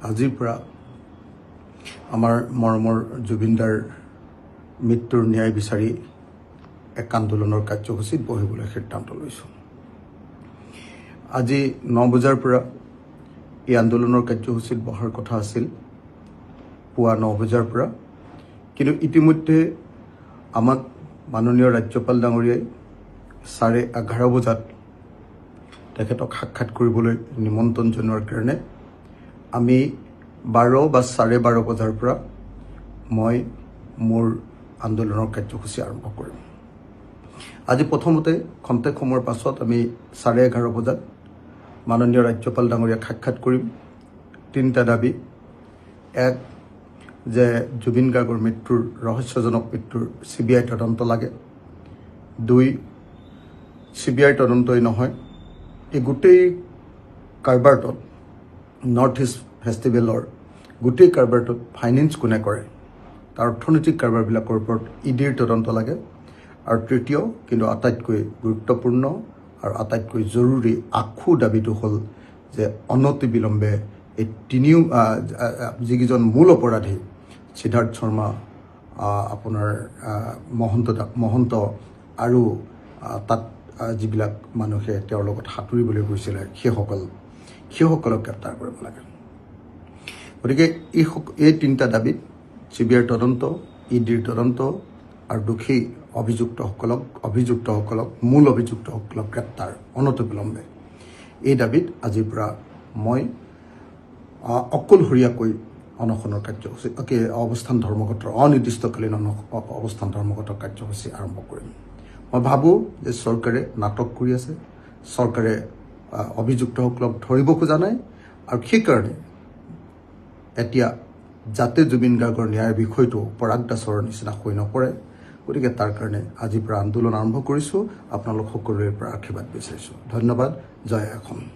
আজিৰ পৰা আমাৰ মৰমৰ জুবিনদাৰ মৃত্যুৰ ন্যায় বিচাৰি এক আন্দোলনৰ কাৰ্যসূচীত বহিবলৈ সিদ্ধান্ত লৈছোঁ। আজি 9 বজাৰ পৰা এই আন্দোলনৰ কাৰ্যসূচীত বহাৰ কথা আছিল, পুৱা 9 বজাৰ পৰা। কিন্তু ইতিমধ্যে আমাক মাননীয় ৰাজ্যপাল ডাঙৰীয়াই 11:30 বজাত তেখেতক সাক্ষাৎ কৰিবলৈ নিমন্ত্ৰণ জনোৱাৰ কাৰণে আমি 12 বা 12:30 বজাৰ পৰা মই মোৰ আন্দোলনৰ কাৰ্যসূচী আৰম্ভ কৰিম। আজি প্ৰথমতে খন্তেক সময়ৰ পাছত আমি 11:30 বজাত মাননীয় ৰাজ্যপাল ডাঙৰীয়াক সাক্ষাৎ কৰিম। 3টা দাবী। এক, যে জুবিন গাৰ্গৰ মৃত্যুৰ ৰহস্যজনক মৃত্যুৰ CBI তদন্ত লাগে। 2, CBI তদন্তই নহয়, এই গোটেই কাৰবাৰটোত নৰ্থ ইষ্ট ফেষ্টিভেলৰ গোটেই কাৰবাৰটোত ফাইনেন্স কোনে কৰে, তাৰ অৰ্থনৈতিক কাৰবাৰবিলাকৰ ওপৰত EDৰ তদন্ত লাগে। আৰু তৃতীয়, কিন্তু আটাইতকৈ গুৰুত্বপূৰ্ণ আৰু আটাইতকৈ জৰুৰী আখু দাবীটো হ'ল যে অনতিবিলম্বে এই যিকেইজন মূল অপৰাধী সিদ্ধাৰ্থ শৰ্মা, আপোনাৰ মহন্ত আৰু তাত যিবিলাক মানুহে তেওঁৰ লগত সাঁতুৰিবলৈ গৈছিলে সেইসকলক গ্ৰেপ্তাৰ কৰিব লাগে। গতিকে এই 3টা দাবীত CBIৰ তদন্ত, EDৰ তদন্ত আৰু দোষী অভিযুক্তসকলক মূল অভিযুক্তসকলক গ্ৰেপ্তাৰ অনতিবিলম্বে, এই দাবীত আজিৰ পৰা মই অকলশৰীয়াকৈ অনশনৰ কাৰ্যসূচী অৱস্থান ধৰ্মঘটৰ অনিৰ্দিষ্টকালীন অৱস্থান ধৰ্মঘটৰ কাৰ্যসূচী আৰম্ভ কৰিম। মই ভাবোঁ যে চৰকাৰে নাটক কৰি আছে, চৰকাৰে অভিযুক্তসকলক ধৰিব খোজা নাই, আৰু সেইকাৰণে এতিয়া যাতে জুবিন গাৰ্গৰ ন্যায়ৰ বিষয়টো পৰাগ দাসৰ নিচিনা হৈ নপৰে, গতিকে তাৰ কাৰণে আজিৰ পৰা আন্দোলন আৰম্ভ কৰিছোঁ। আপোনালোক সকলোৰে পৰা আশীৰ্বাদ বিচাৰিছোঁ। ধন্যবাদ। জয় অসম।